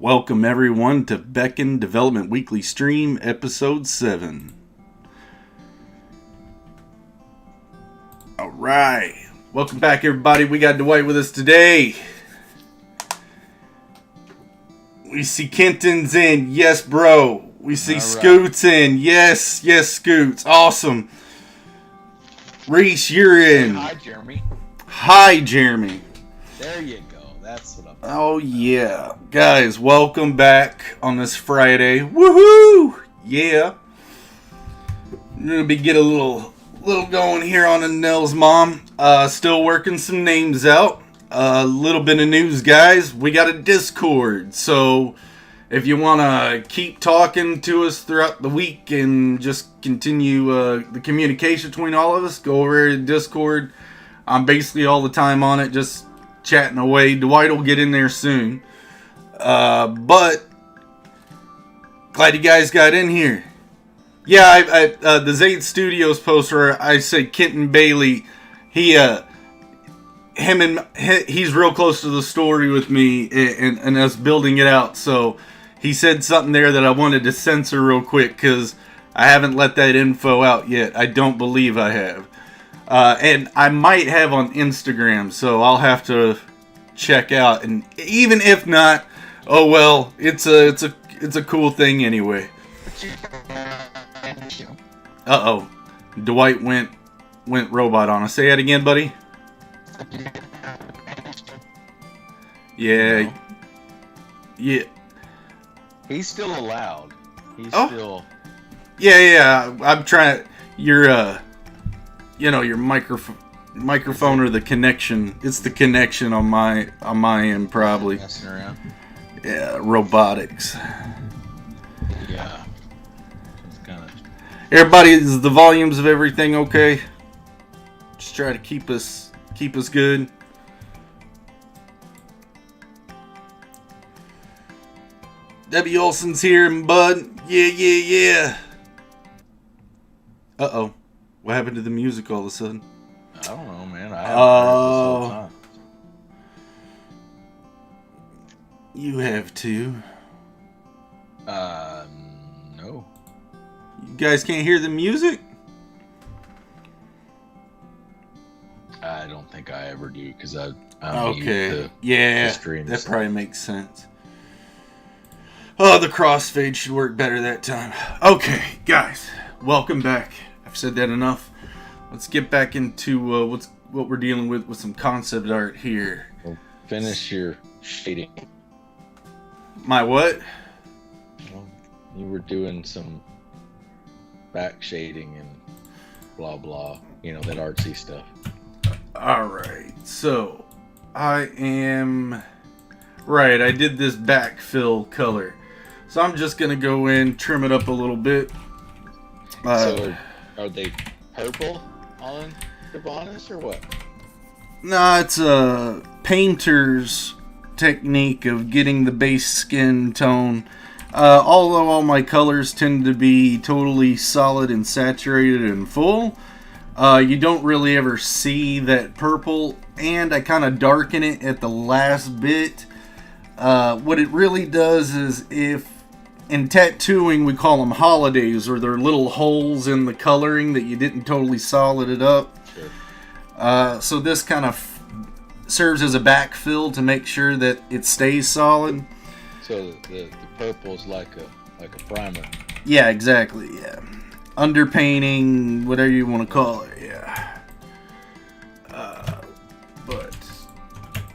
Welcome everyone to Beckoned Development Weekly Stream, Episode 7. Alright, welcome back everybody. We got Dwight with us today. We see Kenton's in, yes bro. We see Scoots in, yes Scoots, awesome. Reese, you're in. Hi Jeremy. Hi Jeremy. There you go, that's what I'm talking Oh yeah. Guys, welcome back on this Friday. Woohoo! Yeah. We're gonna be get a little going here on Enelhs mom. Still working some names out. A little bit of news, guys. We got a Discord, so if you want to keep talking to us throughout the week and just continue the communication between all of us, go over to Discord. I'm basically all the time on it, just chatting away. Dwight will get in there soon. But glad you guys got in here. Yeah, the Zade Studios post where I said Kenton Bailey, he's real close to the story with me and us building it out. So he said something there that I wanted to censor real quick because I haven't let that info out yet. I don't believe I have. And I might have on Instagram, so I'll have to check out. And even if not, oh well, it's a cool thing anyway. Uh-oh. Dwight went robot on us. Say that again, buddy. Yeah. Yeah. He's still allowed. He's still. Yeah. I'm trying. Your microphone or the connection. It's the connection on my end probably. Messing around. Yeah, robotics. Yeah. It's kind of. Everybody, is the volumes of everything okay? Just try to keep us good. Debbie Olsen's here, and Bud. Yeah. Uh-oh. What happened to the music all of a sudden? I don't know, man. I haven't heard this whole time. You have too. No. You guys can't hear the music? I don't think I ever do because I'm okay. The streams. That probably makes sense. Oh, the crossfade should work better that time. Okay, guys, welcome back. I've said that enough. Let's get back into what we're dealing with some concept art here. Well, finish your shading. My what? Well, you were doing some back shading and blah blah. You know, that artsy stuff. Alright, so I did this backfill color. So I'm just going to go in, trim it up a little bit. So are they purple on the bonus or what? Nah, it's a painter's technique of getting the base skin tone. Although all my colors tend to be totally solid and saturated and full, you don't really ever see that purple, and I kind of darken it at the last bit. What it really does is, if in tattooing we call them holidays, or they're little holes in the coloring that you didn't totally solid it up. Sure. So this kind of serves as a backfill to make sure that it stays solid. So the purple's like a primer. Yeah, exactly. Yeah, underpainting, whatever you want to call it. Yeah. But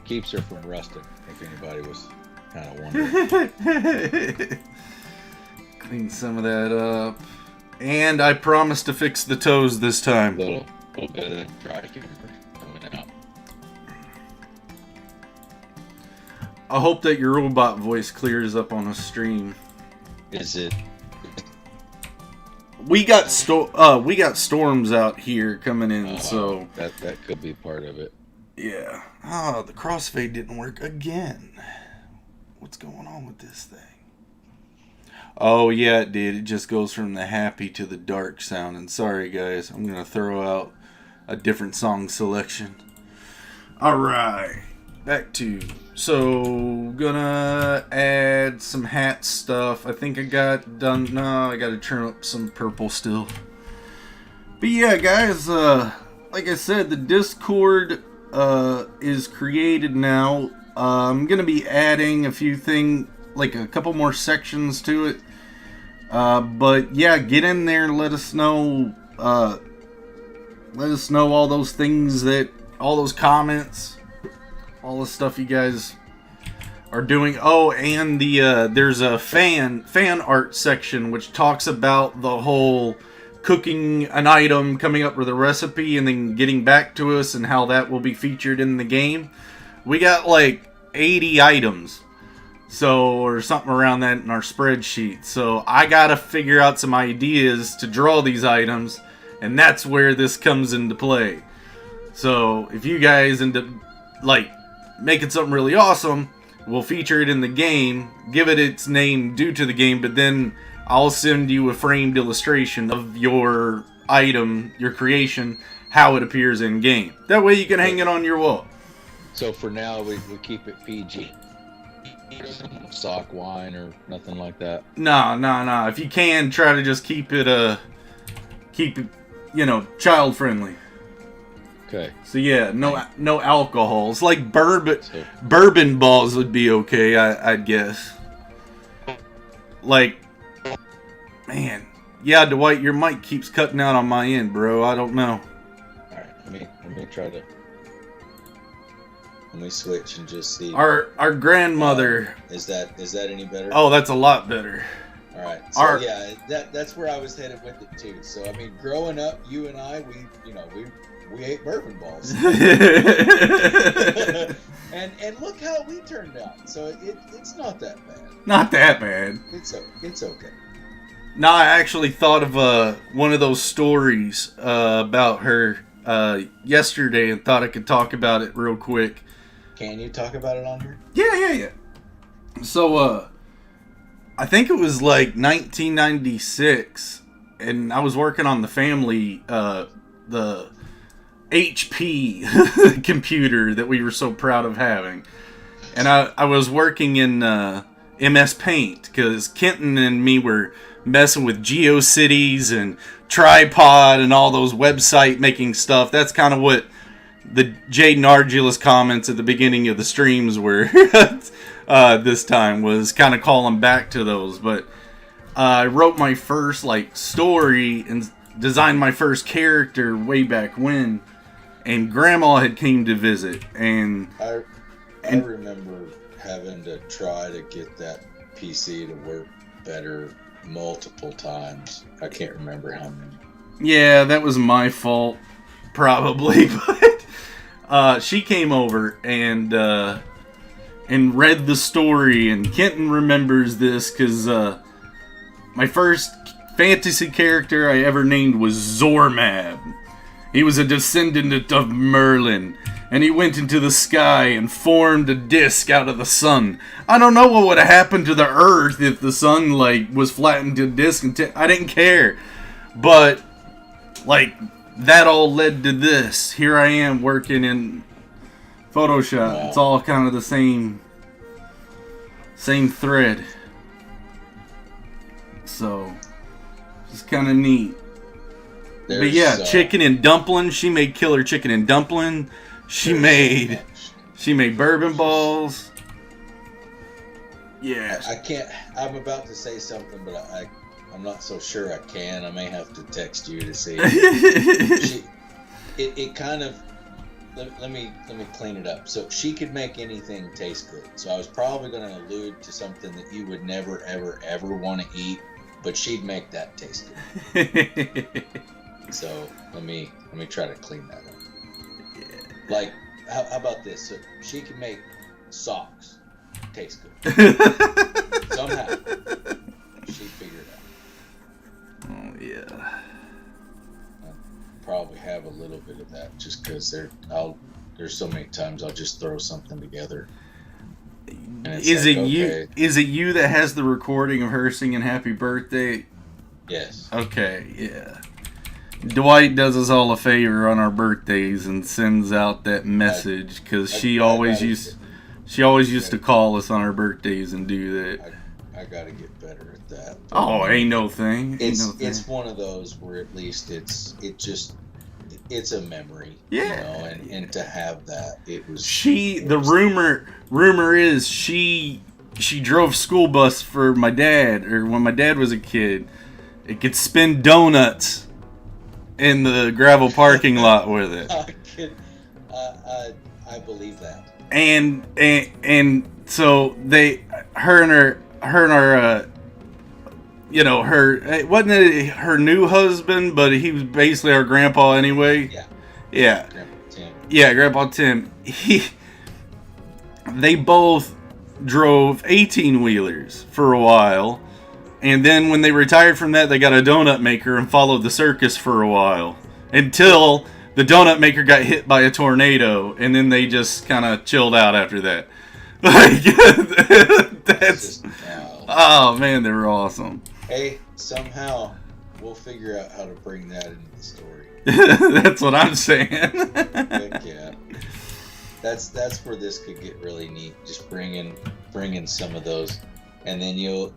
Keeps her from rusting. If anybody was kind of wondering. Clean some of that up. And I promise to fix the toes this time. Little bit of dry humor coming out. I hope that your robot voice clears up on a stream. Is it? We got storms out here coming in, so that could be part of it. yeah. Oh, the crossfade didn't work again. What's going on with this thing? Oh yeah, it did. It just goes from the happy to the dark sound. And sorry guys, I'm gonna throw out a different song selection. All right. back to. So, gonna add some hat stuff. I think I got done. No, I gotta turn up some purple still. But yeah, guys, like I said, the Discord is created now. I'm gonna be adding a few things, like a couple more sections to it. But yeah, get in there and let us know. Let us know all those things all those comments, all the stuff you guys are doing. Oh, and there's a fan art section which talks about the whole cooking an item, coming up with a recipe, and then getting back to us, and how that will be featured in the game. We got like 80 items, or something around that in our spreadsheet. So I gotta figure out some ideas to draw these items, and that's where this comes into play. So if you guys end up like making something really awesome, we'll feature it in the game, give it its name due to the game, but then I'll send you a framed illustration of your item, your creation, how it appears in game. That way you can hang it on your wall. So for now, we keep it PG. Sock wine or nothing like that. No. If you can, try to just keep it child friendly. Okay. So yeah, no alcohols. Like bourbon balls would be okay, I'd guess. Like, man, yeah, Dwight, your mic keeps cutting out on my end, bro. I don't know. All right, let me try to. Let me switch and just see. Our grandmother. Is that any better? Oh, that's a lot better. All right. So yeah, that's where I was headed with it too. So I mean, growing up, you and I, we ate bourbon balls. and look how we turned out. So it's not that bad. Not that bad. It's okay. No, I actually thought of one of those stories about her yesterday, and thought I could talk about it real quick. Can you talk about it on here? Yeah. So, I think it was like 1996, and I was working on the family, the HP computer that we were so proud of having. And I was working in MS Paint, because Kenton and me were messing with GeoCities and Tripod and all those website making stuff. That's kind of what the Jade and Argilus comments at the beginning of the streams were this time, was kind of calling back to those. But I wrote my first story and designed my first character way back when, and Grandma had came to visit, and I remember having to try to get that PC to work better multiple times. I can't remember how many. Yeah, that was my fault, probably. But she came over and read the story, and Kenton remembers this because my first fantasy character I ever named was Zormab. He was a descendant of Merlin, and he went into the sky and formed a disc out of the sun. I don't know what would have happened to the Earth if the sun was flattened to a disc. I didn't care, but that all led to this. Here I am working in Photoshop. Wow. It's all kind of the same thread. So it's kind of neat. But yeah, chicken and dumpling. She made killer chicken and dumpling. She made bourbon balls. Yeah. I can't. I'm about to say something, but I'm not so sure I can. I may have to text you to see. It kind of. Let me clean it up. So she could make anything taste good. So I was probably going to allude to something that you would never, ever, ever want to eat, but she'd make that taste good. So let me try to clean that up. Yeah. How about this? So she can make socks taste good. Somehow she'd figure it out. Oh yeah. Probably have a little bit of that, just because there's so many times I'll just throw something together. Is it you that has the recording of her singing "Happy Birthday"? Yes. Okay, yeah. Dwight does us all a favor on our birthdays and sends out that message because she always used. She always used to call us on our birthdays and do that. I gotta get better at that. Oh, ain't no thing. It's one of those where at least it's a memory. Yeah. And to have that, it was. The rumor is she drove school bus for my dad, or when my dad was a kid. It could spin donuts in the gravel parking lot with it. I believe that. And so her and our it wasn't her new husband, but he was basically our grandpa anyway. Yeah. Grandpa Tim. Yeah, Grandpa Tim. They both drove 18-wheelers for a while, and then when they retired from that, they got a donut maker and followed the circus for a while until the donut maker got hit by a tornado, and then they just kind of chilled out after that. Oh man, they were awesome. Hey, somehow we'll figure out how to bring that into the story. That's what I'm saying. Heck yeah. That's where this could get really neat. Just bring in some of those, and then you'll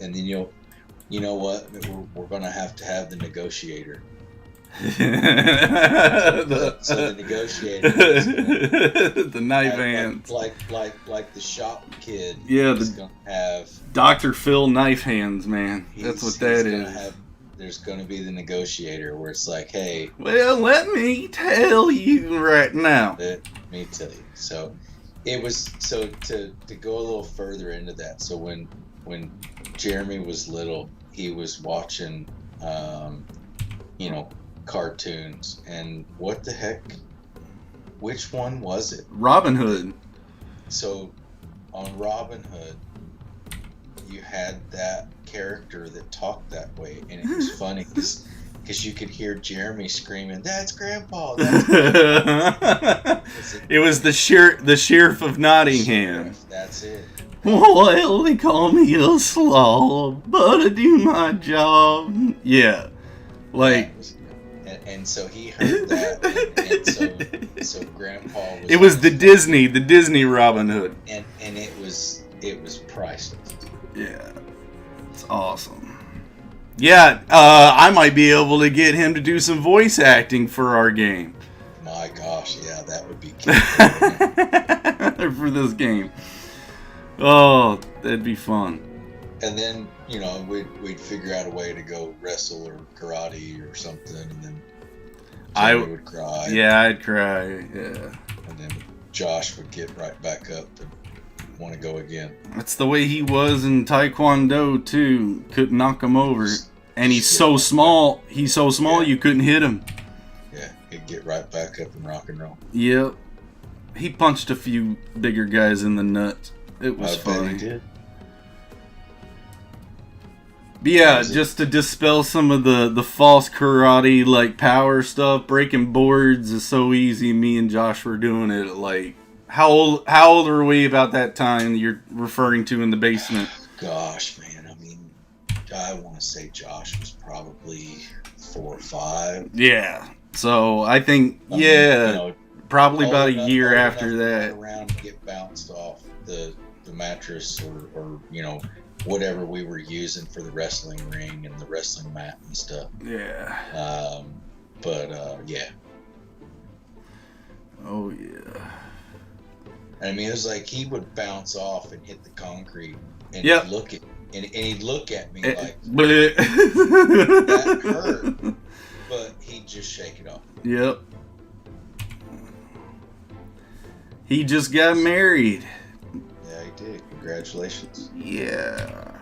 you know what, we're gonna have to have the negotiator. So the negotiator, the knife hands, like the shop kid. Yeah, is gonna have Dr. Phil knife hands, man. That's what that is. There's gonna be the negotiator where it's like, hey. Well, let me tell you right now. Let me tell you. So it was to go a little further into that. So when Jeremy was little, he was watching, cartoons, and what the heck? Which one was it? Robin Hood. So on Robin Hood, you had that character that talked that way, and it was funny because you could hear Jeremy screaming, "That's Grandpa!" That's Grandpa. It was the sheriff of Nottingham. That's it. Well, they call me a slob, but I do my job. Yeah, like. And so he heard that, and so Grandpa was. It was the Disney Robin Hood, and it was priceless. Yeah, it's awesome. Yeah, I might be able to get him to do some voice acting for our game. My gosh, yeah, that would be cute. For this game. Oh, that'd be fun. And then, we'd figure out a way to go wrestle or karate or something, and then I would cry. Yeah, I'd cry, yeah. And then Josh would get right back up and want to go again. That's the way he was in Taekwondo, too. Couldn't knock him over. And he's so small. He's so small, you couldn't hit him. Yeah, he'd get right back up and rock and roll. Yep. He punched a few bigger guys in the nuts. It was funny. Bet he did. But yeah, just to dispel some of the false karate like power stuff, breaking boards is so easy. Me and Josh were doing it. Like, how old were we about that time you're referring to in the basement? Gosh, man, I mean, I want to say Josh was probably 4 or 5. Yeah, so I think probably about a year after that. Around and get bounced off the mattress or whatever we were using for the wrestling ring and the wrestling mat and stuff. Yeah. Yeah. Oh yeah. I mean, it was like he would bounce off and hit the concrete, and he'd look at me like that hurt, but he'd just shake it off. Yep. He just got married. Yeah, he did. Congratulations. Yeah.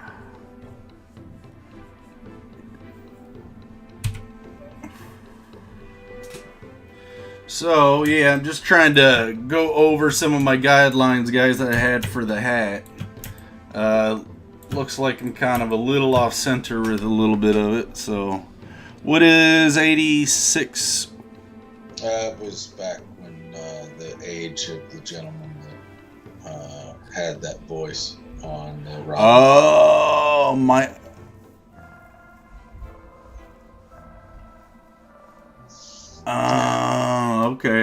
So, yeah, I'm just trying to go over some of my guidelines, guys, that I had for the hat. Looks like I'm kind of a little off center with a little bit of it. So, what is 86? It was back when the age of the gentleman that had that voice on the rock. Oh, my.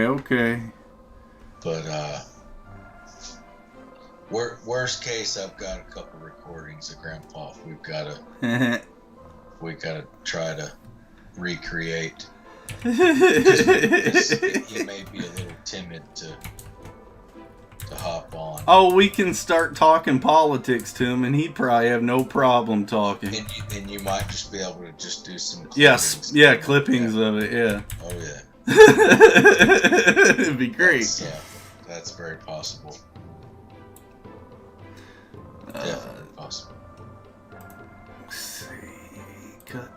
Okay. But Worst case, I've got a couple recordings of Grandpa. We gotta try to recreate. He may be a little timid to hop on. Oh, we can start talking politics to him, and he'd probably have no problem talking. And you might just be able to just do some clippings. Yes, yeah, clippings of it, yeah. Oh, yeah. It'd be great. That's very possible. Definitely possible. Let's see, cut.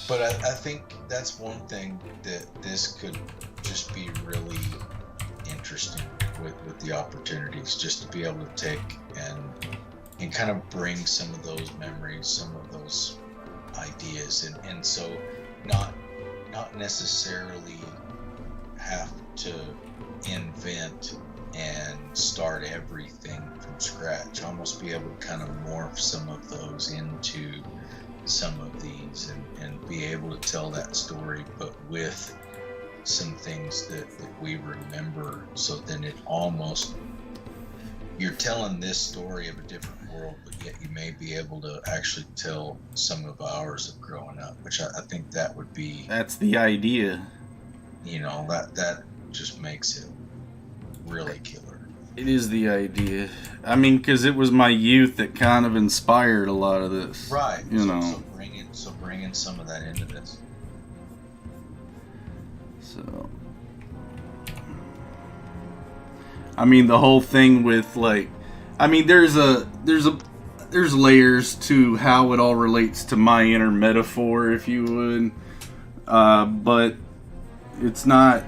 But I think that's one thing that this could just be really interesting with the opportunities, just to be able to take and kind of bring some of those memories, some of those ideas, and so not necessarily have to invent and start everything from scratch. Almost be able to kind of morph some of those into some of these and be able to tell that story, but with some things that we remember, so then it almost, you're telling this story of a different world, but yet you may be able to actually tell some of ours of growing up, which I think that would be, that's the idea. You know, that just makes it really killer. It is the idea. I mean, because it was my youth that kind of inspired a lot of this. Right. You know. So bringing some of that into this. So, I mean, the whole thing with, like, I mean, there's layers to how it all relates to my inner metaphor, if you would. But it's not.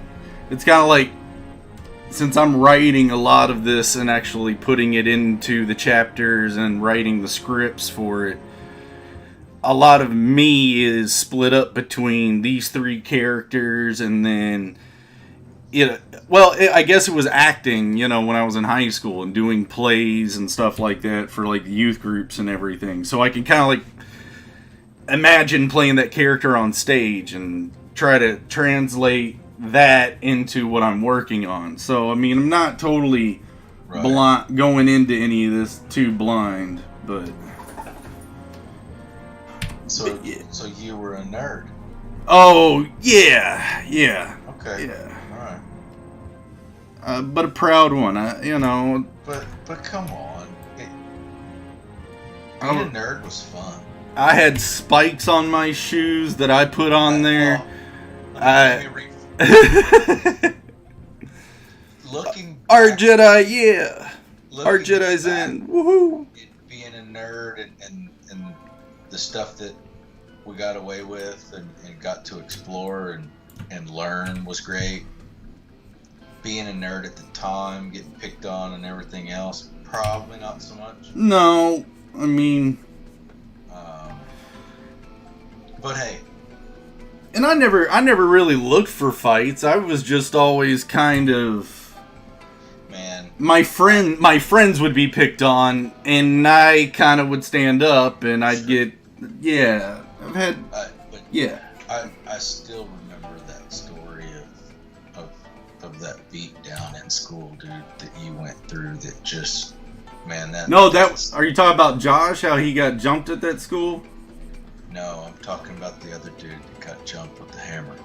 It's kind of like, since I'm writing a lot of this and actually putting it into the chapters and writing the scripts for it, a lot of me is split up between these three characters, and then I guess it was acting, you know, when I was in high school and doing plays and stuff like that for like youth groups and everything. So I can kind of like imagine playing that character on stage and try to translate that into what I'm working on. So I mean, I'm not totally blind going into any of this too blind, but so you were a nerd. Oh yeah. Okay. Yeah. All right. But a proud one, you know. But come on, being a nerd was fun. I had spikes on my shoes that I put on there. Looking back, our Jedi, yeah. Our Jedi's back, in. Woohoo! Being a nerd and the stuff that we got away with and got to explore and learn was great. Being a nerd at the time, getting picked on and everything else, probably not so much. No, I mean... but hey. And I never really looked for fights. I was just always kind of... Man. My friends would be picked on, and I kind of would stand up, and I'd get... Yeah, I've had... yeah. I still remember that story of that beat down in school, dude, that you went through. That just, man, that. No, are you talking about Josh? How he got jumped at that school? No, I'm talking about the other dude that got jumped with the hammer.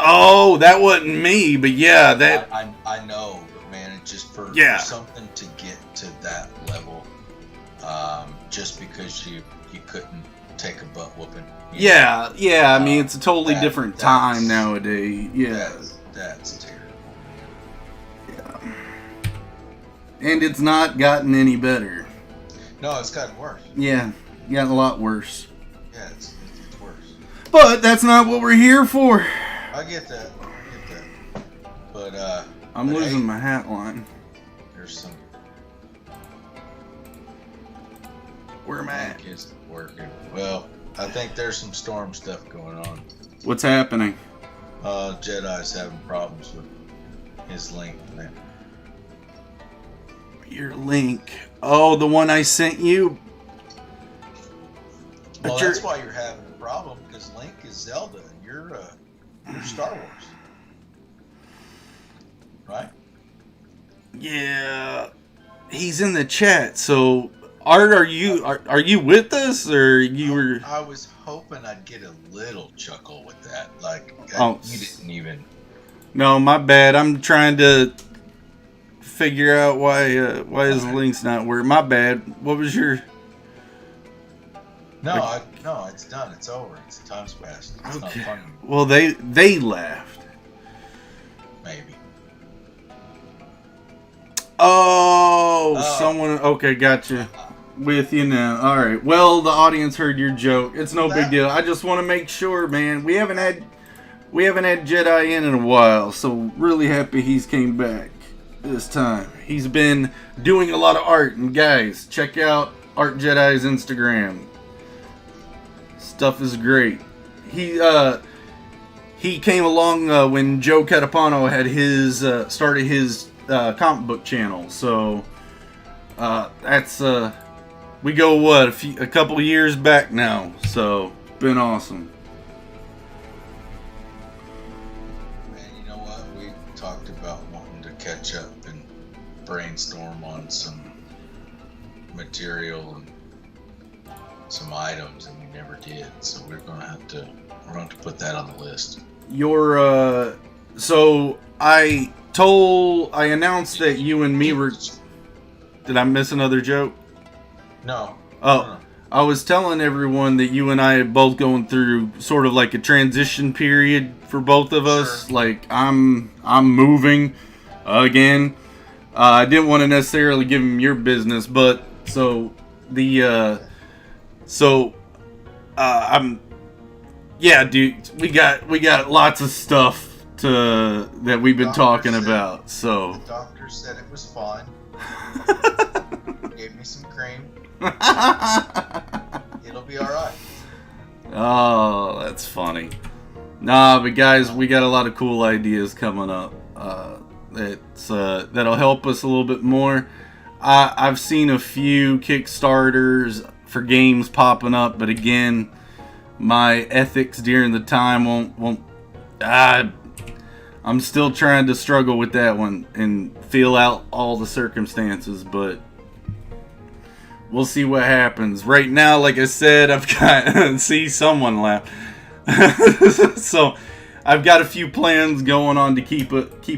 Oh, that wasn't me, but yeah, that. I know, but man, it just for something to get to that level, just because you couldn't take a butt whooping. Yeah. I mean, it's a totally different time nowadays. Yeah. That's terrible. Yeah. And it's not gotten any better. No, it's gotten worse. Yeah, gotten a lot worse. Yeah, it's worse. But that's not what we're here for. I get that. But I'm losing my hat line. There's some. Where am I at? It's working. Well, I think there's some storm stuff going on. What's happening? Jedi's having problems with his link, man. Your link. Oh, the one I sent you? Well, that's why you're having a problem, because Link is Zelda and you're Star Wars. Right? Yeah. He's in the chat. So, Art, are you with us, or you were? I was hoping I'd get a little chuckle with that. Like, you didn't even. No, my bad. I'm trying to figure out why his link's not working. My bad. What was your? No, it's done. It's over. Time's passed. It's not funny. Well, they laughed. Maybe. Oh, someone. Okay, gotcha. With you now. All right. Well, the audience heard your joke. It's no big deal. I just want to make sure, man. We haven't had Jedi in a while, so really happy he's came back this time. He's been doing a lot of art, and guys, check out Art Jedi's Instagram. Stuff is great. He came along when Joe Catapano had his started his comic book channel. So that's we go a couple years back now. So been awesome. Man, you know what? We talked about wanting to catch up and brainstorm on some material and some items, and we never did. So we're gonna have to put that on the list. So I announced that you and me were. Did I miss another joke? No. Oh, no. I was telling everyone that you and I are both going through sort of like a transition period for both of us. Sure. Like I'm moving again. I didn't want to necessarily give him your business, but yeah, dude, we got lots of stuff that we've been talking about. So the doctor said it was fine. Gave me some cream. It'll be all right. Oh, that's funny. Nah, but guys, we got a lot of cool ideas coming up. That'll help us a little bit more. I've seen a few Kickstarters for games popping up, but again, my ethics during the time won't. I'm still trying to struggle with that one and feel out all the circumstances, but we'll see what happens. Right now, like I said, I've got see someone laugh. So I've got a few plans going on to keep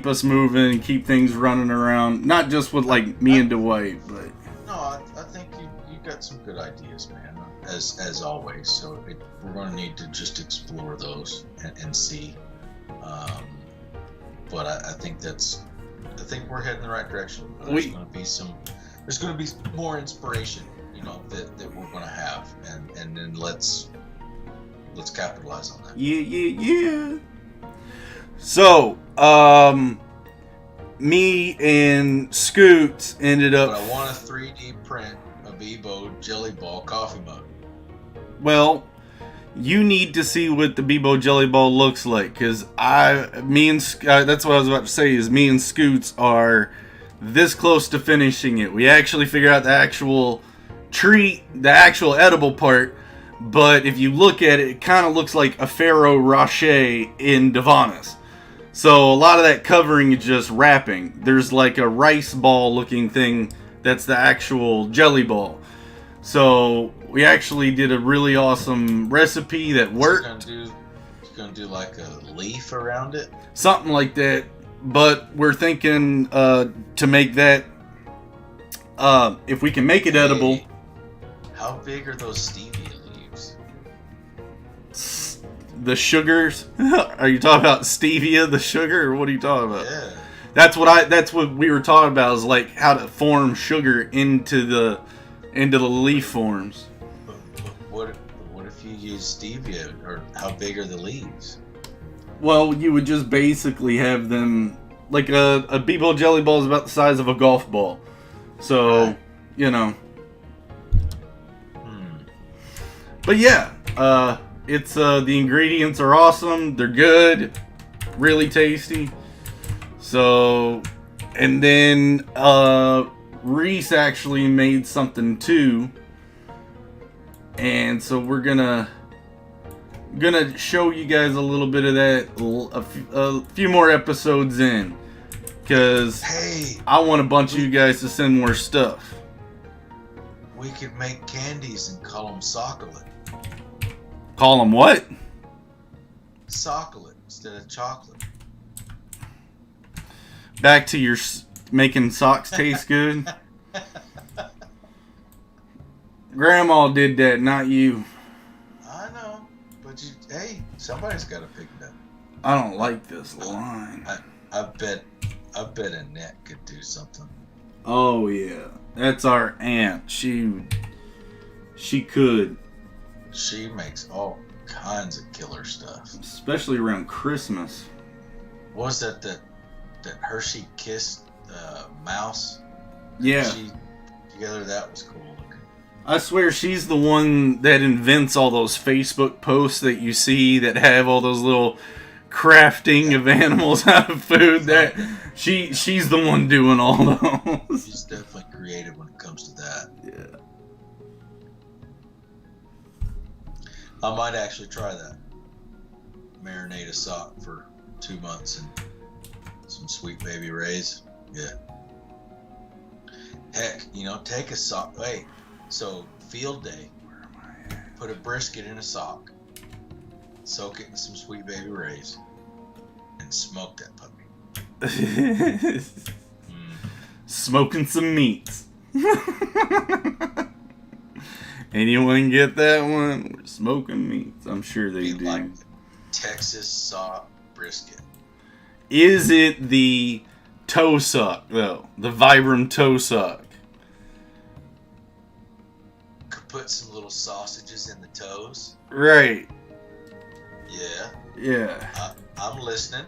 us moving and keep things running around. Not just with like me and Dwight, but no, I think you got some good ideas, man. As always. So we're going to need to just explore those and see. But I think we're heading in the right direction. There's going to be more inspiration, that we're going to have, and then let's capitalize on that. Yeah. So, me and Scoots ended up. But I want a 3D print of Bebo Jelly Ball coffee mug. Well, you need to see what the Bebo Jelly Ball looks like, because that's what I was about to say, is me and Scoots are this close to finishing it. We actually figure out the actual treat, the actual edible part, but if you look at it, it kind of looks like a Ferrero Rocher in Divanis. So a lot of that covering is just wrapping. There's like a rice ball looking thing that's the actual jelly ball. So we actually did a really awesome recipe that worked. So you're gonna do like a leaf around it? Something like that. But we're thinking to make that, if we can make it edible. How big are those stevia leaves? The sugars? Are you talking about stevia, the sugar, or what are you talking about? Yeah. That's what we were talking about, is like how to form sugar into the leaf forms. But what if you use stevia, or how big are the leaves? Well, you would just basically have them like a Bebo Jelly Ball is about the size of a golf ball. So, right. But yeah, it's the ingredients are awesome. They're good, really tasty. So, and then Reese actually made something too, and so we're gonna show you guys a little bit of that a few more episodes in. Because Hey, I want a bunch of you guys to send more stuff. we could make candies and call them socklet. Call them what? Socklet instead of chocolate. Back to your making socks taste good. Grandma did that, not you. I know, but hey, somebody's got to pick it up. I don't like this line. I bet Annette could do something. Oh yeah, that's our aunt. She could, She makes all kinds of killer stuff. especially around Christmas. What was that Hershey Kiss mouse? Yeah, She together, that was cool looking. I swear she's the one that invents all those Facebook posts that you see that have all those little crafting of animals out of food. That she's the one doing all those. She's definitely creative when it comes to that. Yeah. I might actually try that. Marinate a sock for 2 months and some Sweet Baby Ray's. Yeah. Heck, take a sock. Hey, so field day. Where am I at? Put a brisket in a sock. Soak it in some Sweet Baby Ray's. And smoke that puppy. Smoking some meats. Anyone get that one? We're smoking meats. I'm sure they do. Like Texas sock brisket. Is it the toe suck though? The Vibram toe suck. Could put some little sausages in the toes. Right. Yeah. Yeah. I'm listening.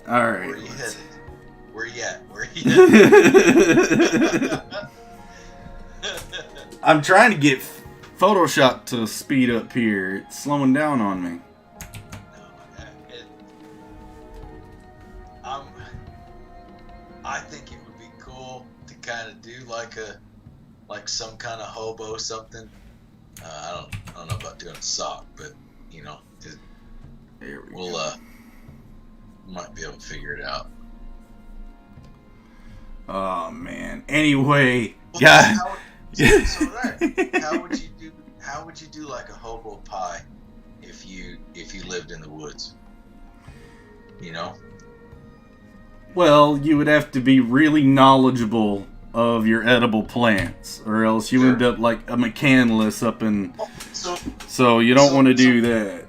All right. Where you headed? Where you at? Where you at? I'm trying to get Photoshop to speed up here. It's slowing down on me. I think it would be cool to kind of do like some kind of hobo something. I don't know about doing a sock, but There we we'll go. might be able to figure it out. Oh man. Anyway, Well, yeah. How would you do like a hobo pie if you lived in the woods? Well, you would have to be really knowledgeable of your edible plants, or else you end up like a McCandless up in. So you don't want to do that.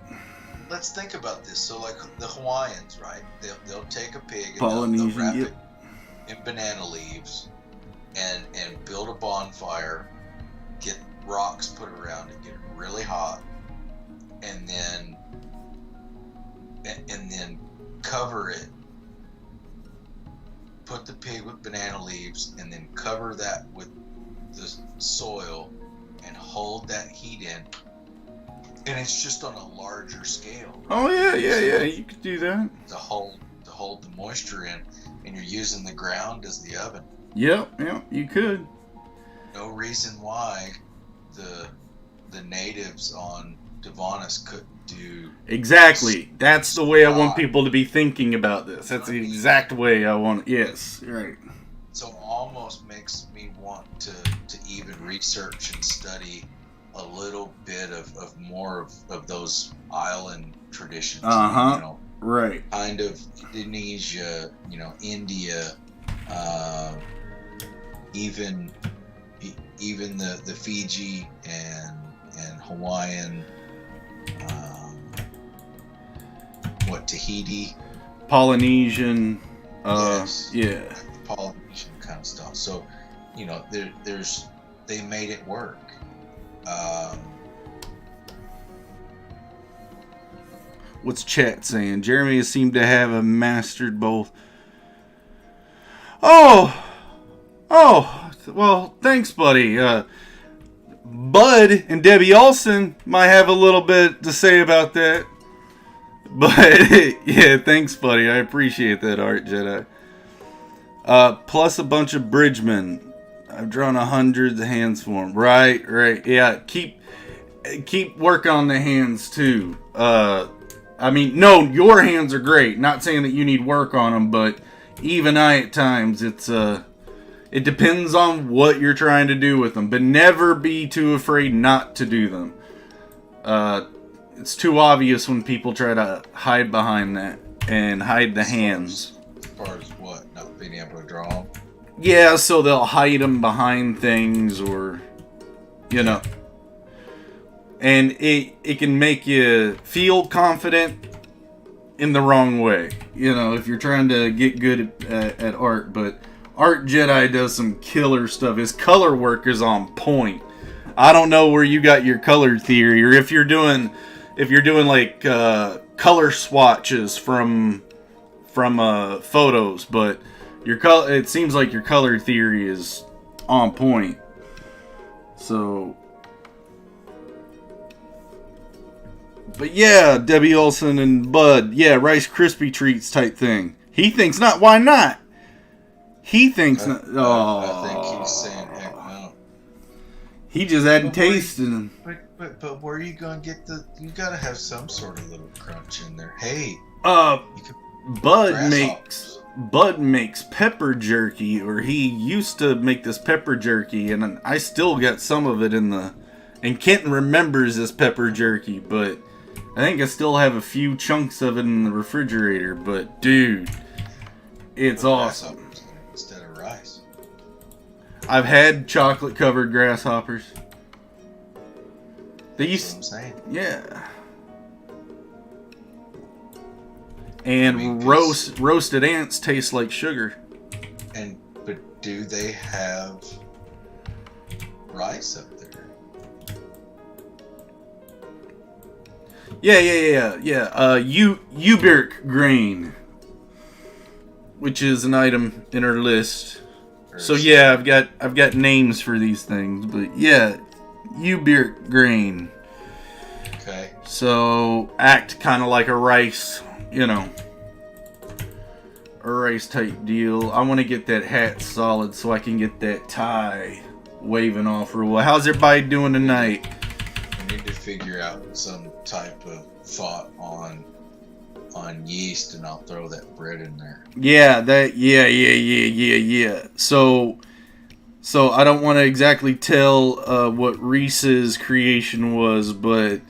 Let's think about this. So like the Hawaiians, right? They'll take a pig and Polynesian, they'll wrap yep. it in banana leaves and build a bonfire, get rocks put around it, get it really hot, and then cover it. Put the pig with banana leaves and then cover that with the soil and hold that heat in. And it's just on a larger scale. Oh yeah, you could do that. To hold the moisture in, and you're using the ground as the oven. Yep, you could. No reason why the natives on Divanis couldn't do. Exactly. That's the way I want people to be thinking about this. That's the exact way I want. Yes, right. So almost makes me want to even research and study a little bit of more of those island traditions. Right. Kind of Indonesia, India, even the Fiji and Hawaiian, Tahiti, Polynesian. yes, Yeah. Polynesian kind of stuff. So, they made it work. What's chat saying? Jeremy has seemed to have mastered both. Oh, well, thanks, buddy. Bud and Debbie Olson might have a little bit to say about that. But, yeah, thanks, buddy. I appreciate that, Art Jedi. Plus a bunch of bridgemen. I've drawn 100 hands for them. Right. Yeah, keep work on the hands, too. I I mean, no, your hands are great. Not saying that you need work on them, but even I at times, it depends on what you're trying to do with them. But never be too afraid not to do them. It's too obvious when people try to hide behind that and hide the hands. As far as what? Not being able to draw them? Yeah, so they'll hide them behind things or, you know. And it can make you feel confident in the wrong way. You know, if you're trying to get good at art. But Art Jedi does some killer stuff. His color work is on point. I don't know where you got your color theory, or if you're doing like color swatches from photos, but it seems like your color theory is on point. So, but yeah, Debbie Olsen and Bud, yeah, Rice Krispie treats type thing. He thinks not. Why not? He thinks not. Oh, I think he's saying heck no. He just hadn't tasted them. But where are you gonna get you gotta have some sort of little crunch in there. Hey, Bud makes pepper jerky, or he used to make this pepper jerky, and I still got some of it and Kenton remembers this pepper jerky, but I think I still have a few chunks of it in the refrigerator. But dude, it's awesome. Instead of rice. I've had chocolate covered grasshoppers. They used, that's what I'm saying. Yeah. And roasted ants taste like sugar. But do they have rice up there? Yeah. Uberic grain, which is an item in our list. So yeah, I've got names for these things, but yeah, Uberic grain. Okay. So act kind of like a rice, you know, a rice type deal. I want to get that hat solid so I can get that tie waving off real well. How's everybody doing tonight? I need to figure out some type of thought on yeast, and I'll throw that bread in there. Yeah. So I don't want to exactly tell what Reese's creation was, but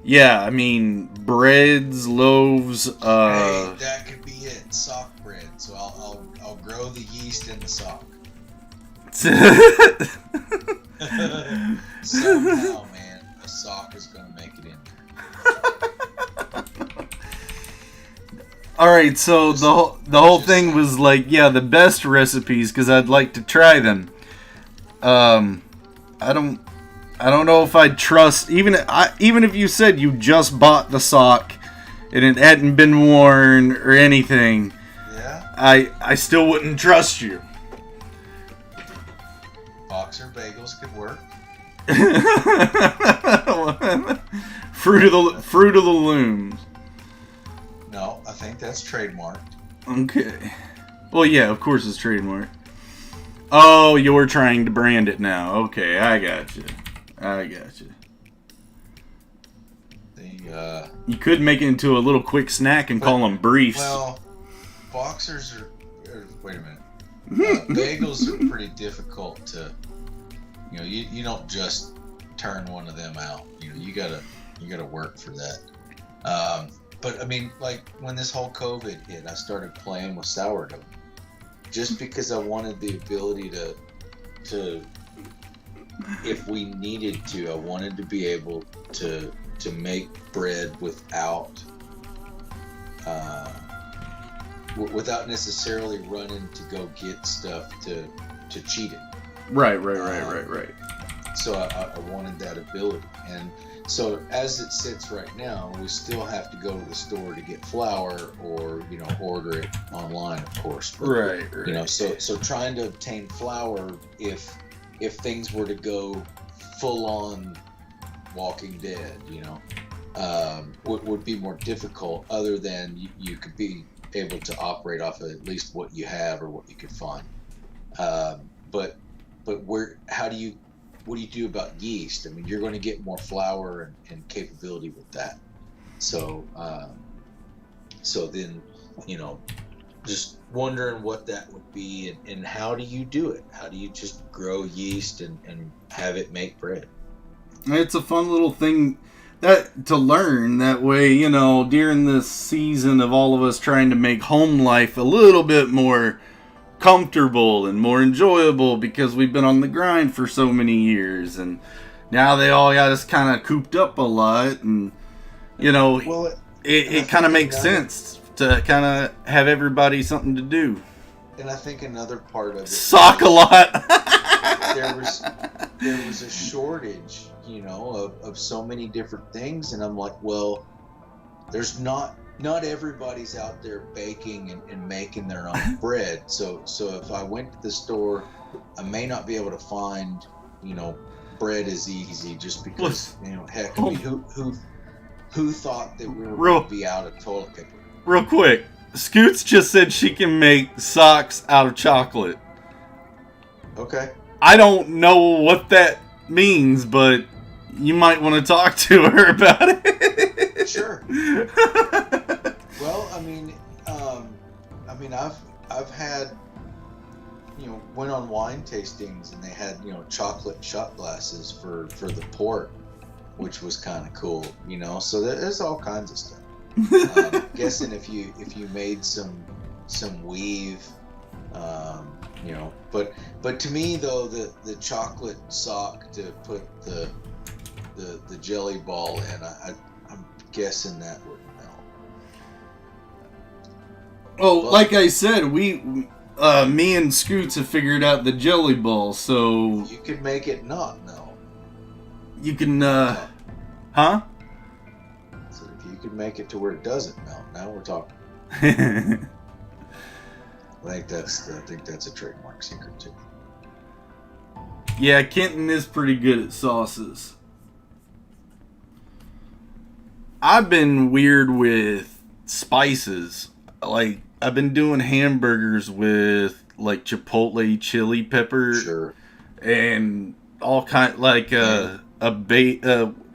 yeah, I mean breads, loaves. Hey, that could be it. Sock bread. So I'll grow the yeast in the sock. Somehow, man, a sock is gonna make it in there. All right, so the whole thing was like, yeah, the best recipes because I'd like to try them. I don't know if I'd trust even if you said you just bought the sock and it hadn't been worn or anything. Yeah. I still wouldn't trust you. Boxer bagels could work. Fruit of the looms. No, I think that's trademarked. Okay. Well, yeah, of course it's trademarked. Oh, you're trying to brand it now. Okay, I got you. You could make it into a little quick snack and call them briefs. Well, boxers are wait a minute. Bagels are pretty difficult to, you don't just turn one of them out. You gotta work for that. But I mean, like when this whole COVID hit, I started playing with sourdough, just because I wanted the ability to, if we needed to, I wanted to be able to make bread without necessarily running to go get stuff to cheat it. Right. So I wanted that ability, and so as it sits right now, we still have to go to the store to get flour, or order it online, of course. But, right. So trying to obtain flour, if things were to go full on Walking Dead, would be more difficult. Other than you could be able to operate off of at least what you have or what you could find. But what do you do about yeast? I mean, you're going to get more flour and capability with that. So So then, just wondering what that would be, and how do you do it? How do you just grow yeast and have it make bread? It's a fun little thing that to learn. That way, during this season of all of us trying to make home life a little bit more comfortable and more enjoyable because we've been on the grind for so many years, and now they all got us kind of cooped up a lot, and Well, it kind of makes sense to kind of have everybody something to do. And I think another part of it, sock a lot. there was a shortage, of so many different things, and I'm like, well, there's not everybody's out there baking and making their own bread. So if I went to the store, I may not be able to find, bread as easy, just because, heck, I mean, who thought that we were going to be out of toilet paper? Real quick, Scoots just said she can make socks out of chocolate. Okay. I don't know what that means, but you might want to talk to her about it. Sure. Well, I've had, went on wine tastings, and they had, chocolate shot glasses for the port, which was kind of cool, So there's all kinds of stuff. Guessing if you made some weave, but to me though, the chocolate sock to put the jelly ball in, I'm guessing that would melt. Oh, but, like I said, me and Scoots have figured out the jelly ball, so you could make it not melt. You can, huh? So if you could make it to where it doesn't melt, now we're talking. I think that's a trademark secret too. Yeah, Kenton is pretty good at sauces. I've been weird with spices. Like, I've been doing hamburgers with like chipotle chili pepper, sure, and all kind, like a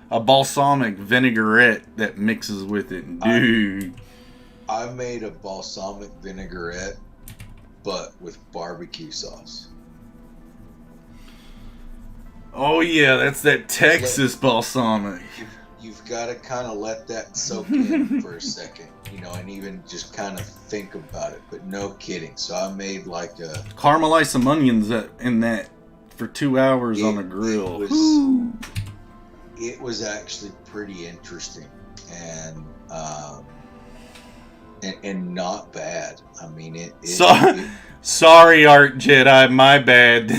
balsamic vinaigrette that mixes with it. Dude, I made a balsamic vinaigrette, but with barbecue sauce. Oh yeah, that's that Texas balsamic. You've got to kind of let that soak in for a second, and even just kind of think about it. But no kidding. So I made like a caramelize some onions in that for 2 hours on the grill. It was actually pretty interesting, and not bad. I mean, sorry, Art Jedi, my bad.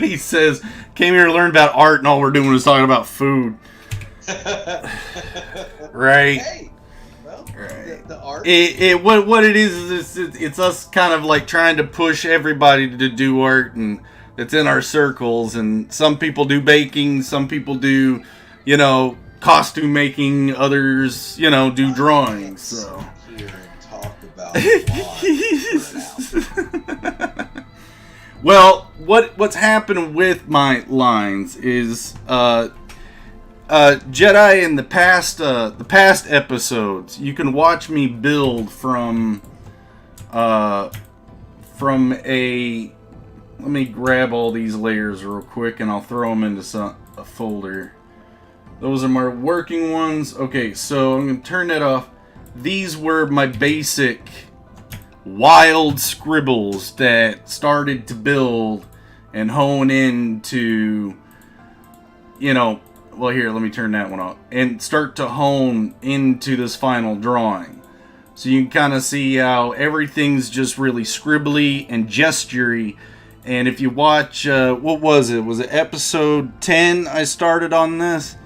He says, came here to learn about art, and all we're doing is talking about food. Right. Hey, well, right. The art. What it is it's us kind of like trying to push everybody to do art, and it's in our circles. And some people do baking, some people do, costume making, others, do drawing. So. Here and talk about Well, what's happened with my lines is Jedi in the past episodes, you can watch me build from a. Let me grab all these layers real quick, and I'll throw them into a folder. Those are my working ones. Okay, so I'm gonna turn that off. These were my basic wild scribbles that started to build and hone into, well, here, let me turn that one off. And start to hone into this final drawing. So you can kind of see how everything's just really scribbly and gestury. And if you watch, what was it? Was it episode 10 I started on this?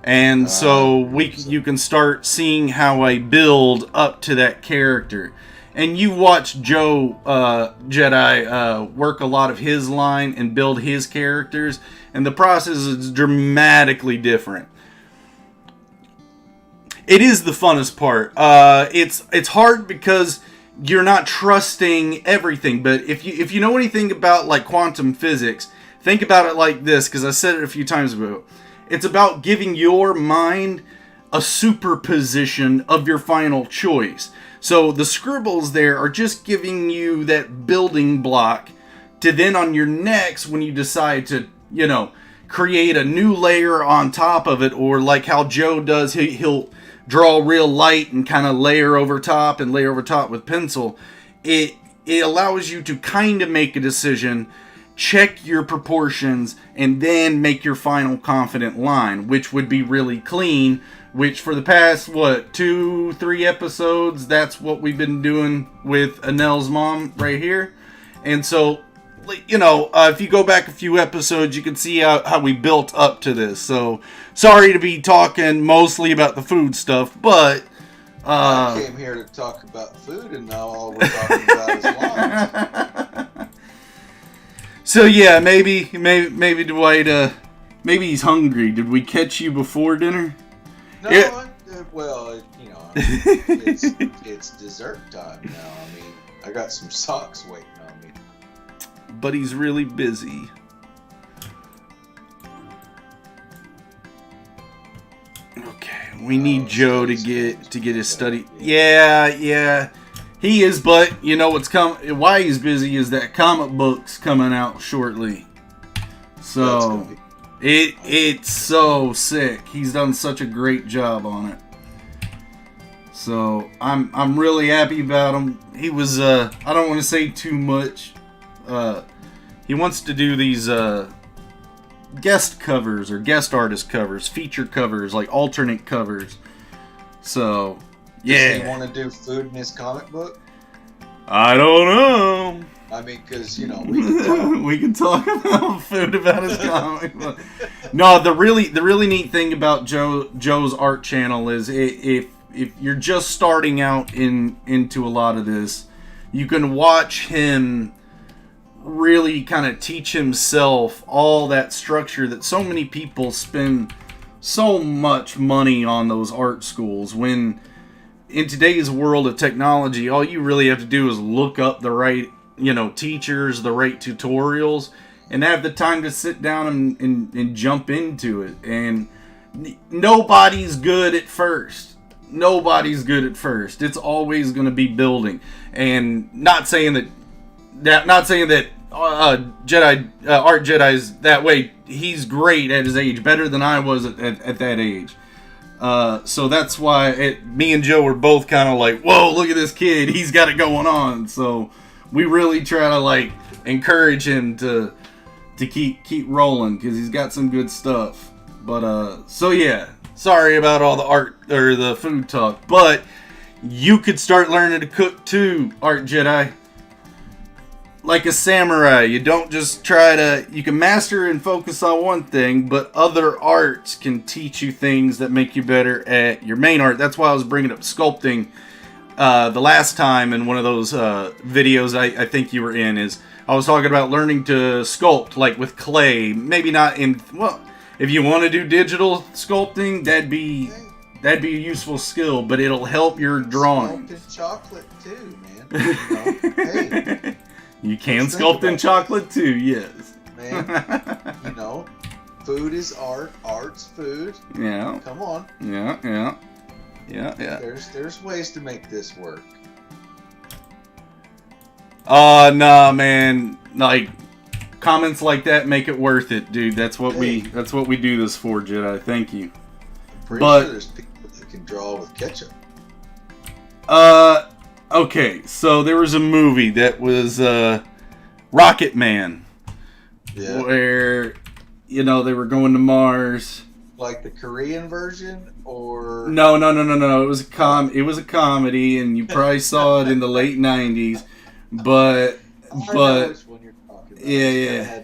And so you can start seeing how I build up to that character. And you watch Joe Jedi work a lot of his line and build his characters, and the process is dramatically different. It is the funnest part. It's hard because you're not trusting everything. But if you know anything about like quantum physics, think about it like this, because I said it a few times ago. It's about giving your mind a superposition of your final choice. So the scribbles there are just giving you that building block to then on your next, when you decide to, create a new layer on top of it, or like how Joe does, he'll draw real light and kind of layer over top with pencil. It allows you to kind of make a decision, check your proportions, and then make your final confident line, which would be really clean, which for the past, 2-3 episodes, that's what we've been doing with Enelhs' mom right here. And so, if you go back a few episodes, you can see how we built up to this. So, sorry to be talking mostly about the food stuff, but... I came here to talk about food, and now all we're talking about is lines. So, yeah, maybe Dwight, maybe he's hungry. Did we catch you before dinner? No, yeah. It's dessert time now. I mean, I got some socks waiting on me. But he's really busy. Okay, we need Joe to get his study. Yeah, he is. But why he's busy is that comic book's coming out shortly. So it's so sick. He's done such a great job on it. So I'm really happy about him. He was I don't want to say too much. He wants to do these guest covers or guest artist covers, feature covers, like alternate covers. So, yeah. Does he want to do food in his comic book? I don't know. I mean, because, we can talk. We can talk about food about his comic book. No, the really neat thing about Joe's art channel is if you're just starting out into a lot of this, you can watch him really kind of teach himself all that structure that so many people spend so much money on those art schools, when in today's world of technology, all you really have to do is look up the right teachers, the right tutorials, and have the time to sit down and jump into it. And nobody's good at first. It's always going to be building. And not saying that Jedi Art Jedi's that way. He's great at his age, better than I was at that age. So that's why me and Joe were both kind of like, whoa, look at this kid, he's got it going on. So we really try to encourage him to keep rolling, because he's got some good stuff. But so yeah, sorry about all the art or the food talk, but you could start learning to cook too, Art Jedi. Like a samurai, you don't just you can master and focus on one thing, but other arts can teach you things that make you better at your main art. That's why I was bringing up sculpting the last time in one of those videos I think you were in. Is I was talking about learning to sculpt, like with clay. Maybe not if you want to do digital sculpting, that'd be a useful skill, but it'll help your drawing. Sculpting chocolate too, man. Hey. You can sculpt in chocolate too, yes. Man, food is art, art's food. Yeah. Come on. Yeah. There's ways to make this work. Nah, man. Comments like that make it worth it, dude. That's what we do this for, Jedi. Thank you. I'm pretty sure there's people that can draw with ketchup. Okay, so there was a movie that was Rocket Man, where they were going to Mars. Like the Korean version, or no. It was a comedy, and you probably saw it in the late '90s. But I know which one you're talking about. Yeah.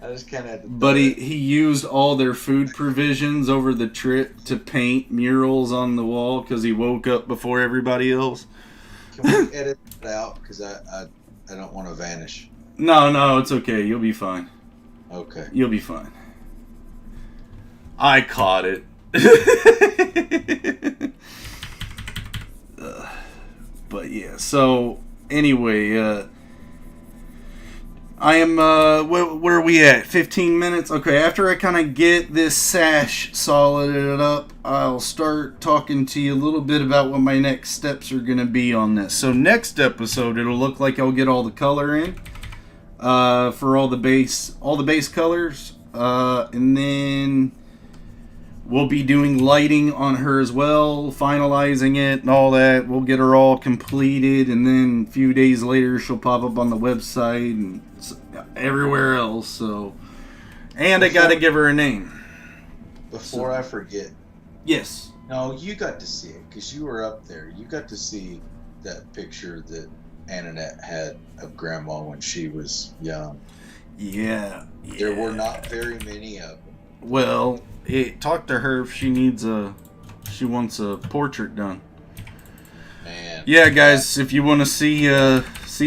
I just kind of had to. But he used all their food provisions over the trip to paint murals on the wall because he woke up before everybody else. Can we edit that out? Because I don't want to vanish. No, it's okay. You'll be fine. Okay. You'll be fine. I caught it. But yeah, so anyway, I am, where are we at? 15 minutes? Okay, after I kind of get this sash solided up, I'll start talking to you a little bit about what my next steps are going to be on this. So next episode, it'll look like I'll get all the color in, for all the base colors, and then we'll be doing lighting on her as well, finalizing it and all that. We'll get her all completed, and then a few days later, she'll pop up on the website and everywhere else. So, and I got to give her a name. Before I forget. Yes. No, you got to see it because you were up there. You got to see that picture that Annette had of Grandma when she was young. Yeah. There were not very many of them. Well, talk to her if she wants a portrait done. Man. Yeah, guys, if you want to see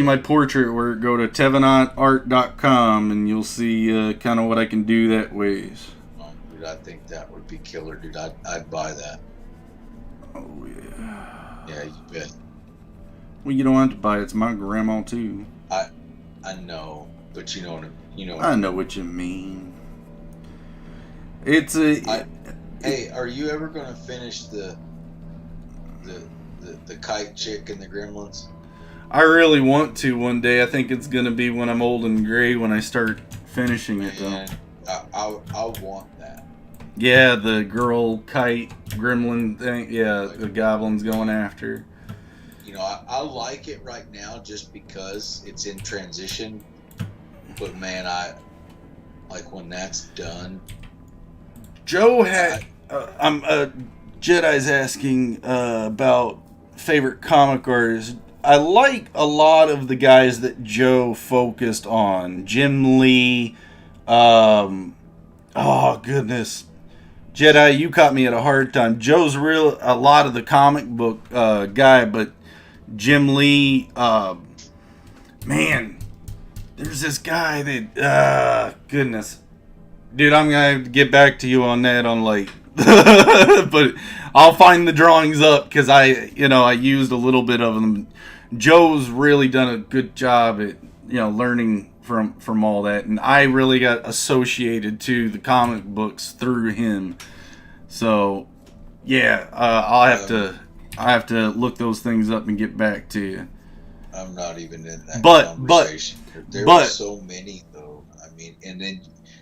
my portrait work, go to tevenotart.com and you'll see kind of what I can do that ways. Oh, dude, I think that would be killer, dude. I'd buy that. Oh yeah. Yeah, you bet. Well, you don't have to buy it. It's my grandma too. I know, but you know. I know what you mean. It's a. Hey, are you ever gonna finish the kite chick and the gremlins? I really want to one day. I think it's gonna be when I'm old and gray when I start finishing it though. I want that. Yeah, the girl kite gremlin thing. Yeah, like, the goblin's going after. You know, I like it right now just because it's in transition. But man, I like when that's done. Joe had. Jedi's asking about favorite comic artists. I like a lot of the guys that Joe focused on. Jim Lee. Oh goodness, Jedi, you caught me at a hard time. Joe's a lot of the comic book guy, but Jim Lee. Man, there's this guy that. Goodness. Dude, I'm gonna have to get back to you on that on like, but I'll find the drawings up because I used a little bit of them. Joe's really done a good job at learning from all that, and I really got associated to the comic books through him. So yeah, I have to look those things up and get back to you. I'm not even in that conversation. There were so many though. I mean, and then.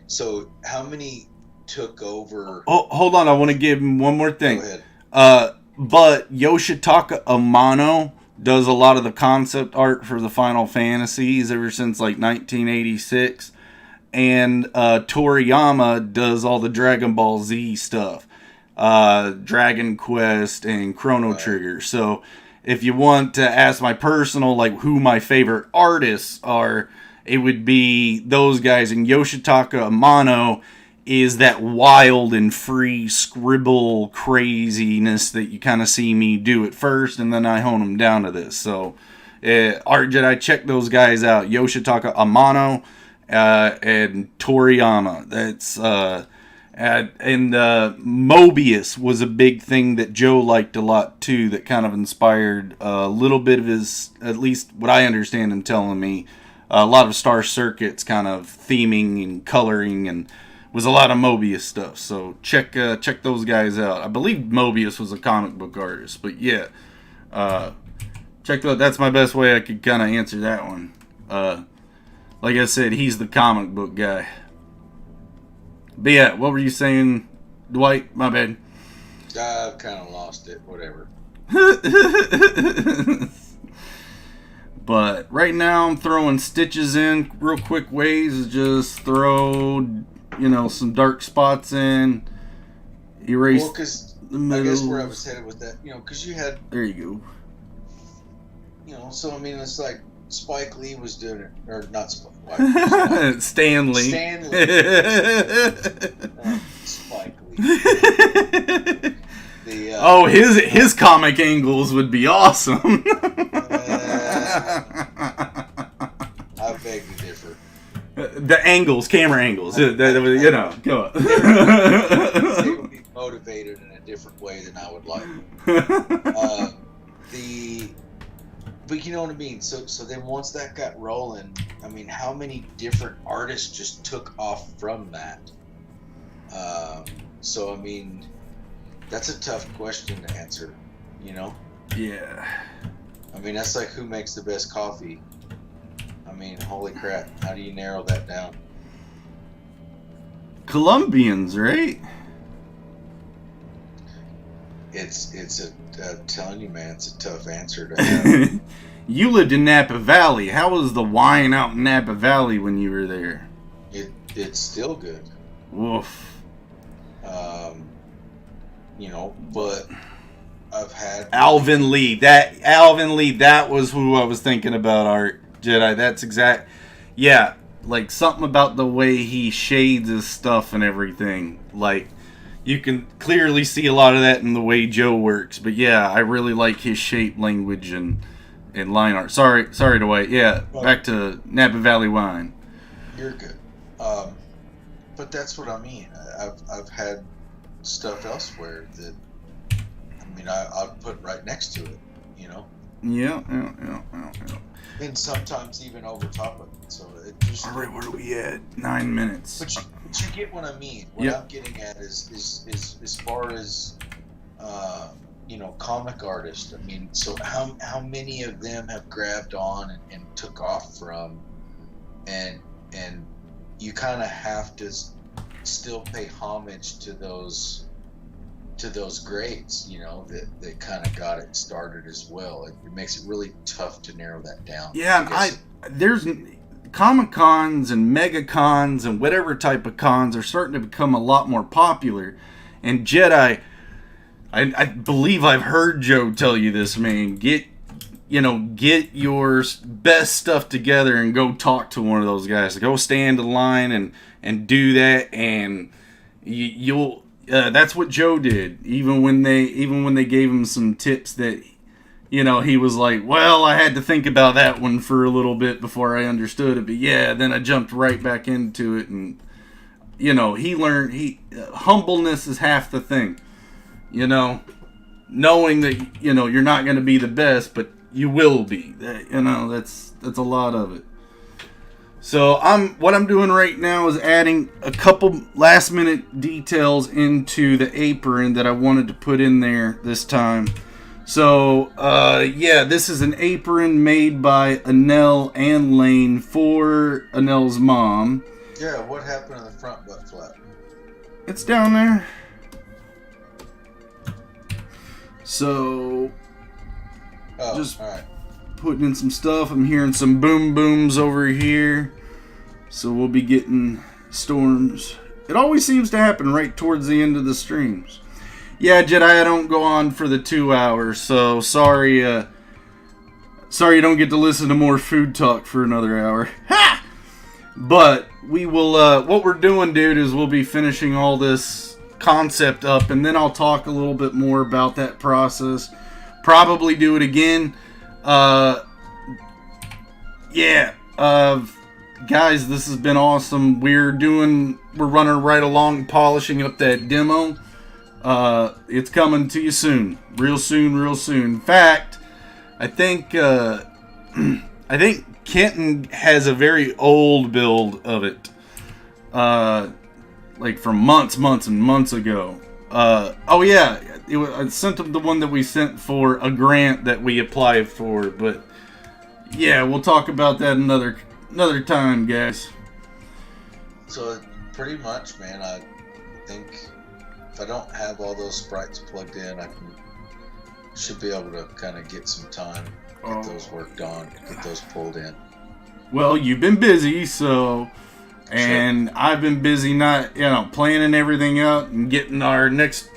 So, how many took over? Oh, hold on. I want to give him one more thing. Go ahead. But Yoshitaka Amano does a lot of the concept art for the Final Fantasies ever since like 1986. And Toriyama does all the Dragon Ball Z stuff. Dragon Quest and Chrono Trigger. So, if you want to ask my personal, like, who my favorite artists are, it would be those guys. And Yoshitaka Amano is that wild and free scribble craziness that you kind of see me do at first, and then I hone them down to this. So, Art Jedi, check those guys out. Yoshitaka Amano and Toriyama. That's and Mobius was a big thing that Joe liked a lot too. That kind of inspired a little bit of his, at least what I understand him telling me. A lot of Star Circuit's kind of theming and coloring, and was a lot of Mobius stuff. So check those guys out. I believe Mobius was a comic book artist, but yeah, check that. That's my best way I could kind of answer that one. Like I said, he's the comic book guy. But yeah, what were you saying, Dwight? My bad. I've kind of lost it. Whatever. But right now I'm throwing stitches in real quick ways. Just throw, some dark spots in. Erase. Well, because I guess where I was headed with that, because you had. There you go. So I mean, it's like Spike Lee was doing it, or not Spike. Stan Lee. Spike Lee. His comic angles would be awesome. I beg to differ. The angles, camera angles, go on. They would be motivated in a different way than I would like. But you know what I mean. So then once that got rolling, I mean, how many different artists just took off from that? So I mean, that's a tough question to answer. You know. Yeah. I mean, that's like who makes the best coffee. I mean, holy crap! How do you narrow that down? Colombians, right? I'm telling you, man, it's a tough answer to have. You lived in Napa Valley. How was the wine out in Napa Valley when you were there? It's still good. Woof. You know, but I've had Alvin Lee. That was who I was thinking about, Art Jedi. That's exact. Yeah, like something about the way he shades his stuff and everything. Like, you can clearly see a lot of that in the way Joe works. But yeah, I really like his shape language and line art. Sorry to wait. Yeah, back to Napa Valley wine. You're good. But that's what I mean. I've had stuff elsewhere that, I mean, I'll put right next to it, you know? Yeah. And sometimes even over top of it. So it just... All right, where are we at? 9 minutes. But you get what I mean. What I'm getting at is as far as, you know, comic artists. I mean, so how many of them have grabbed on and took off from, and you kind of have to still pay homage to those greats, you know, that kind of got it started as well. It makes it really tough to narrow that down. Yeah, there's Comic Cons and Mega Cons and whatever type of cons are starting to become a lot more popular. And Jedi, I believe I've heard Joe tell you this, man. Get your best stuff together and go talk to one of those guys. Go stand in line and do that, and you'll. That's what Joe did. Even when they gave him some tips that, you know, he was like, well, I had to think about that one for a little bit before I understood it. But yeah, then I jumped right back into it, and you know, he learned. Humbleness is half the thing. You know, knowing that, you know, you're not going to be the best, but you will be. You know, that's a lot of it. So what I'm doing right now is adding a couple last minute details into the apron that I wanted to put in there this time. So yeah, this is an apron made by Enel and Lane for Enel's mom. Yeah, what happened to the front butt flap? It's down there. So just all right. Putting in some stuff. I'm hearing some boom booms over here. So we'll be getting storms. It always seems to happen right towards the end of the streams. Yeah, Jedi, I don't go on for the 2 hours, so sorry you don't get to listen to more food talk for another hour. Ha! But we will, what we're doing, dude, is we'll be finishing all this concept up, and then I'll talk a little bit more about that process. Probably do it again. Guys, this has been awesome. We're running right along, polishing up that demo. It's coming to you soon. Real soon. In fact, I think Kenton has a very old build of it. Like from months ago. I sent him the one that we sent for a grant that we applied for, but yeah, we'll talk about that another time, guys. So pretty much, man, I think if I don't have all those sprites plugged in, should be able to kind of get some time, get those worked on, get those pulled in. Well, you've been busy, so, and sure. I've been busy not, planning everything out and getting our next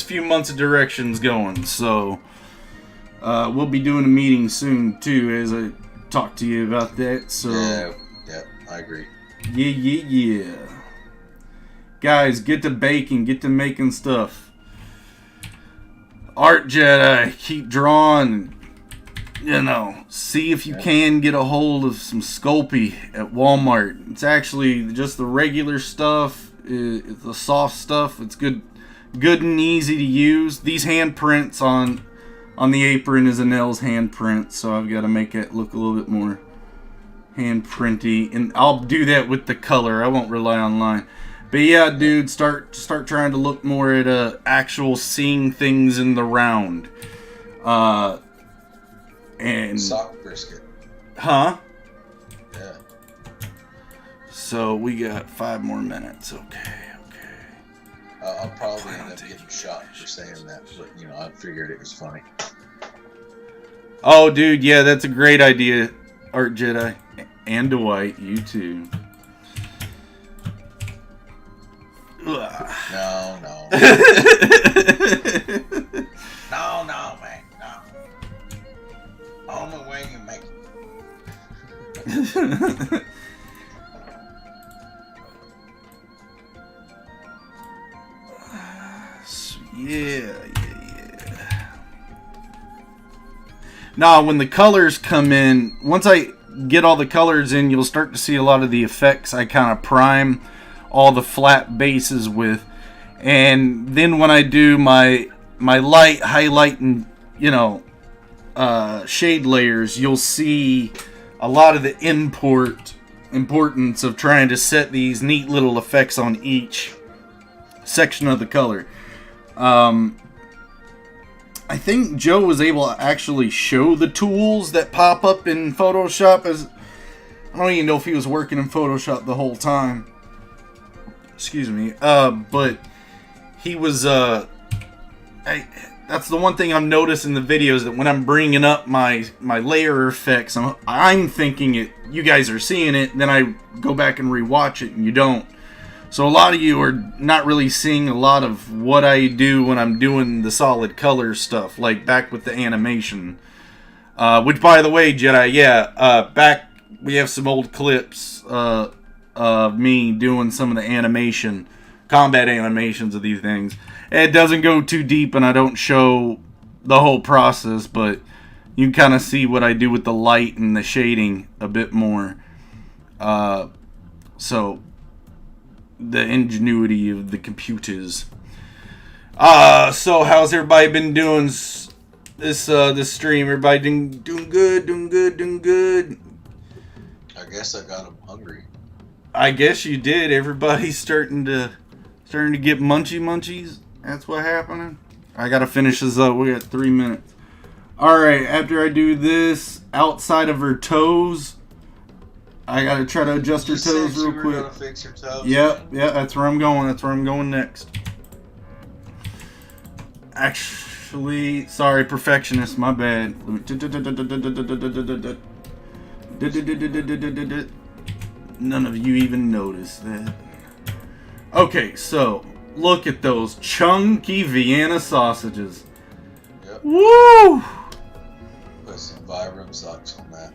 few months of directions going. So we'll be doing a meeting soon too, as I talk to you about that. So yeah, I agree. Yeah. Guys, get to baking, get to making stuff. Art Jedi, keep drawing. See if you can get a hold of some Sculpey at Walmart. It's actually just the regular stuff. It's the soft stuff. It's good and easy to use. These handprints on on the apron is Enelhs handprint, so I've got to make it look a little bit more handprinty, and I'll do that with the color. I won't rely on line. But yeah, dude, start trying to look more at actual seeing things in the round. And sock brisket. Huh? Yeah. So we got 5 more minutes. Okay. I'll probably end up getting shot for saying that, but I figured it was funny. Oh, dude, yeah, that's a great idea, Art Jedi. And Dwight, you too. No. No, man. No. Only way you make it. Yeah. Now, when the colors come in, once I get all the colors in, you'll start to see a lot of the effects I kind of prime all the flat bases with. And then when I do my light, highlight, and shade layers, you'll see a lot of the importance of trying to set these neat little effects on each section of the color. I think Joe was able to actually show the tools that pop up in Photoshop. I don't even know if he was working in Photoshop the whole time. Excuse me. But he was. That's the one thing I'm noticing in the videos, that when I'm bringing up my layer effects, I'm thinking it. You guys are seeing it, then I go back and rewatch it, and you don't. So a lot of you are not really seeing a lot of what I do when I'm doing the solid color stuff, like back with the animation. Which, by the way, Jedi, back we have some old clips of me doing some of the animation, combat animations of these things. It doesn't go too deep, and I don't show the whole process, but you can kind of see what I do with the light and the shading a bit more. So the ingenuity of the computers. So how's everybody been doing this stream? Everybody doing good? I guess I got them hungry. I guess you did. Everybody's starting to get munchies. That's what happening. I gotta finish this up. We got 3 minutes. All right. After I do this, outside of her toes, I gotta try to adjust her toes real quick. Gonna fix her toes. Yep, that's where I'm going. That's where I'm going next. Actually, sorry, perfectionist, my bad. None of you even noticed that. Okay, so look at those chunky Vienna sausages. Yep. Woo! Put some Vibram socks on that.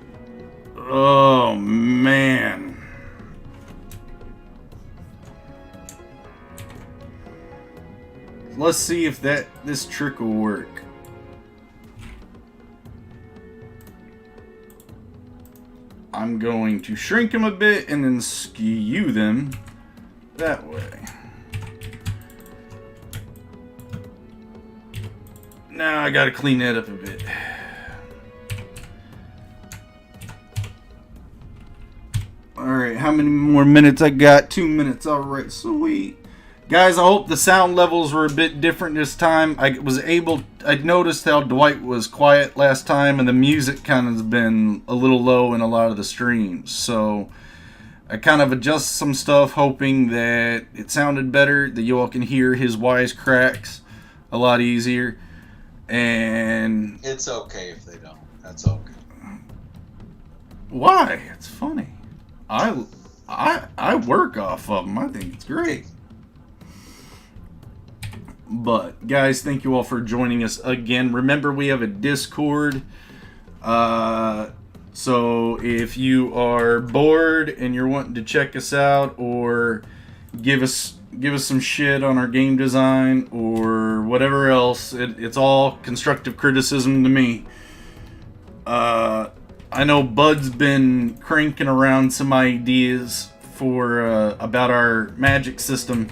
Oh, man. Let's see if this trick will work. I'm going to shrink them a bit and then skew them that way. Now I gotta clean that up a bit. Alright, how many more minutes I got? 2 minutes. Alright, sweet. Guys, I hope the sound levels were a bit different this time. I noticed how Dwight was quiet last time, and the music kind of has been a little low in a lot of the streams. So I kind of adjust some stuff, hoping that it sounded better, that you all can hear his wisecracks a lot easier. And it's okay if they don't. That's okay. Why? It's funny. I work off of them. I think it's great. But guys, thank you all for joining us again. Remember, we have a Discord. So if you are bored and you're wanting to check us out, or give us some shit on our game design or whatever else, it's all constructive criticism to me. I know Bud's been cranking around some ideas for about our magic system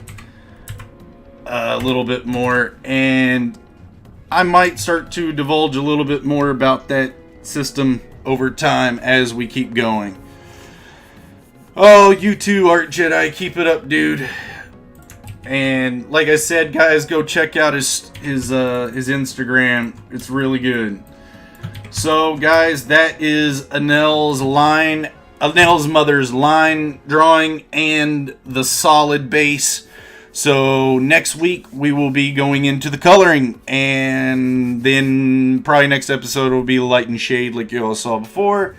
a little bit more, and I might start to divulge a little bit more about that system over time as we keep going. Oh, you too, Art Jedi. Keep it up, dude. And like I said, guys, go check out his Instagram. It's really good. So, guys, that is Enelhs mother's line drawing and the solid base. So next week we will be going into the coloring, and then probably next episode will be light and shade like you all saw before.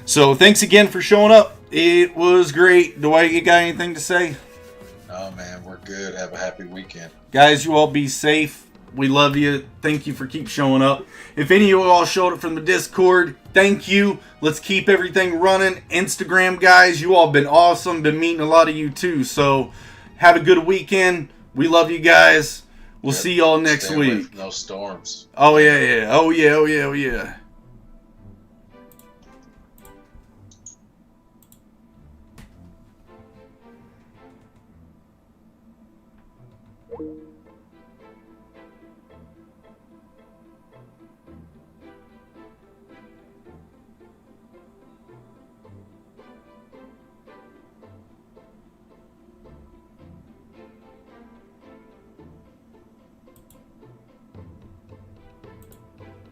So thanks again for showing up. It was great. Dwight, you got anything to say? Oh man, we're good. Have a happy weekend. Guys, you all be safe. We love you. Thank you for keep showing up. If any of you all showed up from the Discord, thank you. Let's keep everything running. Instagram guys, you all been awesome. Been meeting a lot of you too. So have a good weekend. We love you guys. We'll see y'all next week. No storms. Oh yeah.